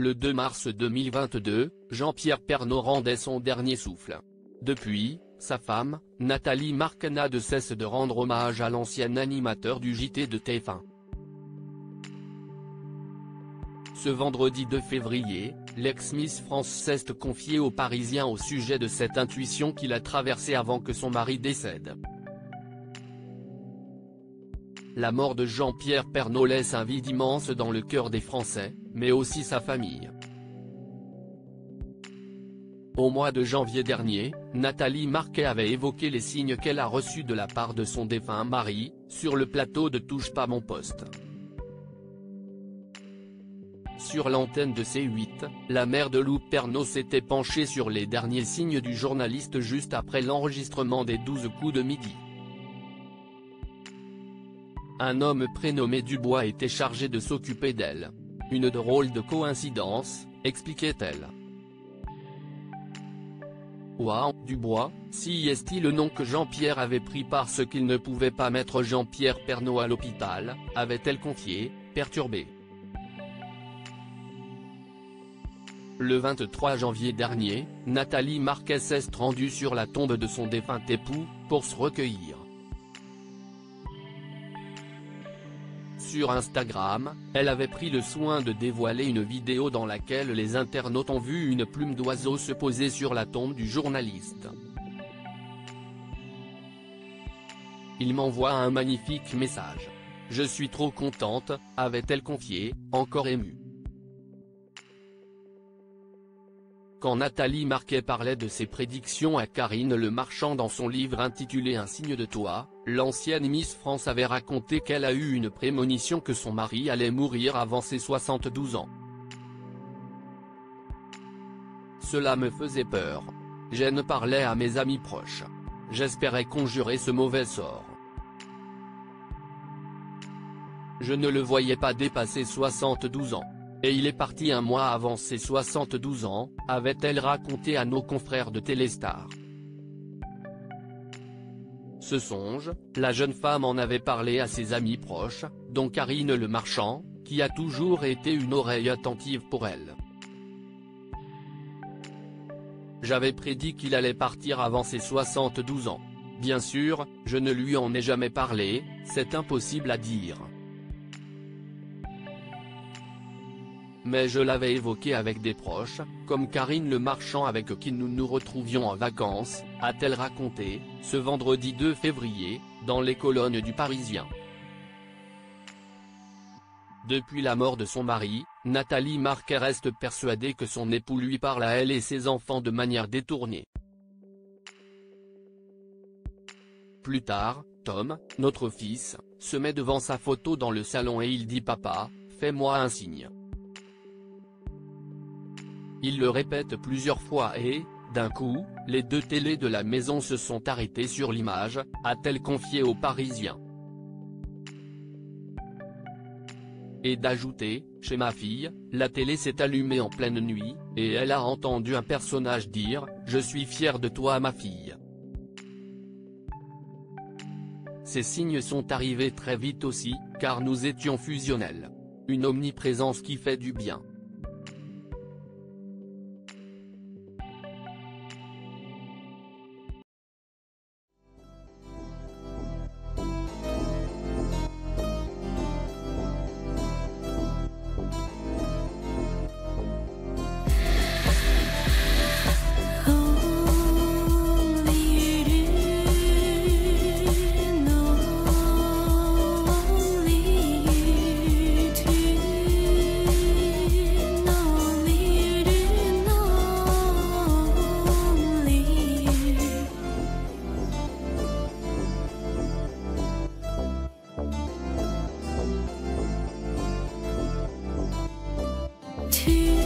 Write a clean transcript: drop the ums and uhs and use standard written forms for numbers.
Le 2 mars 2022, Jean-Pierre Pernaut rendait son dernier souffle. Depuis, sa femme, Nathalie Marques n'a de cesse de rendre hommage à l'ancien animateur du JT de TF1. Ce vendredi 2 février, l'ex-Miss France s'est confiée aux Parisiens au sujet de cette intuition qu'il a traversée avant que son mari décède. La mort de Jean-Pierre Pernaut laisse un vide immense dans le cœur des Français, mais aussi sa famille. Au mois de janvier dernier, Nathalie Marques avait évoqué les signes qu'elle a reçus de la part de son défunt mari, sur le plateau de Touche pas mon poste. Sur l'antenne de C8, la mère de Lou Pernaut s'était penchée sur les derniers signes du journaliste juste après l'enregistrement des 12 coups de midi. Un homme prénommé Dubois était chargé de s'occuper d'elle. Une drôle de coïncidence, expliquait-elle. Ouah, Dubois, si est-il le nom que Jean-Pierre avait pris parce qu'il ne pouvait pas mettre Jean-Pierre Pernaut à l'hôpital, avait-elle confié, perturbée. Le 23 janvier dernier, Nathalie Marques s'est rendue sur la tombe de son défunt époux, pour se recueillir. Sur Instagram, elle avait pris le soin de dévoiler une vidéo dans laquelle les internautes ont vu une plume d'oiseau se poser sur la tombe du journaliste. Il m'envoie un magnifique message. Je suis trop contente, avait-elle confié, encore émue. Quand Nathalie Marques parlait de ses prédictions à Karine Le Marchand dans son livre intitulé Un signe de toi, l'ancienne Miss France avait raconté qu'elle a eu une prémonition que son mari allait mourir avant ses 72 ans. Cela me faisait peur. J'en parlais à mes amis proches. J'espérais conjurer ce mauvais sort. Je ne le voyais pas dépasser 72 ans. Et il est parti un mois avant ses 72 ans, avait-elle raconté à nos confrères de Téléstar. Ce songe, la jeune femme en avait parlé à ses amis proches, dont Karine Le Marchand, qui a toujours été une oreille attentive pour elle. J'avais prédit qu'il allait partir avant ses 72 ans. Bien sûr, je ne lui en ai jamais parlé, c'est impossible à dire. Mais je l'avais évoqué avec des proches, comme Karine Le Marchand avec qui nous nous retrouvions en vacances, a-t-elle raconté, ce vendredi 2 février, dans les colonnes du Parisien. Depuis la mort de son mari, Nathalie Marques reste persuadée que son époux lui parle à elle et ses enfants de manière détournée. Plus tard, Tom, notre fils, se met devant sa photo dans le salon et il dit « Papa, fais-moi un signe ». Il le répète plusieurs fois et, d'un coup, les deux télés de la maison se sont arrêtées sur l'image, a-t-elle confié aux Parisiens. Et d'ajouter, chez ma fille, la télé s'est allumée en pleine nuit, et elle a entendu un personnage dire « Je suis fier de toi ma fille ». Ces signes sont arrivés très vite aussi, car nous étions fusionnels. Une omniprésence qui fait du bien. To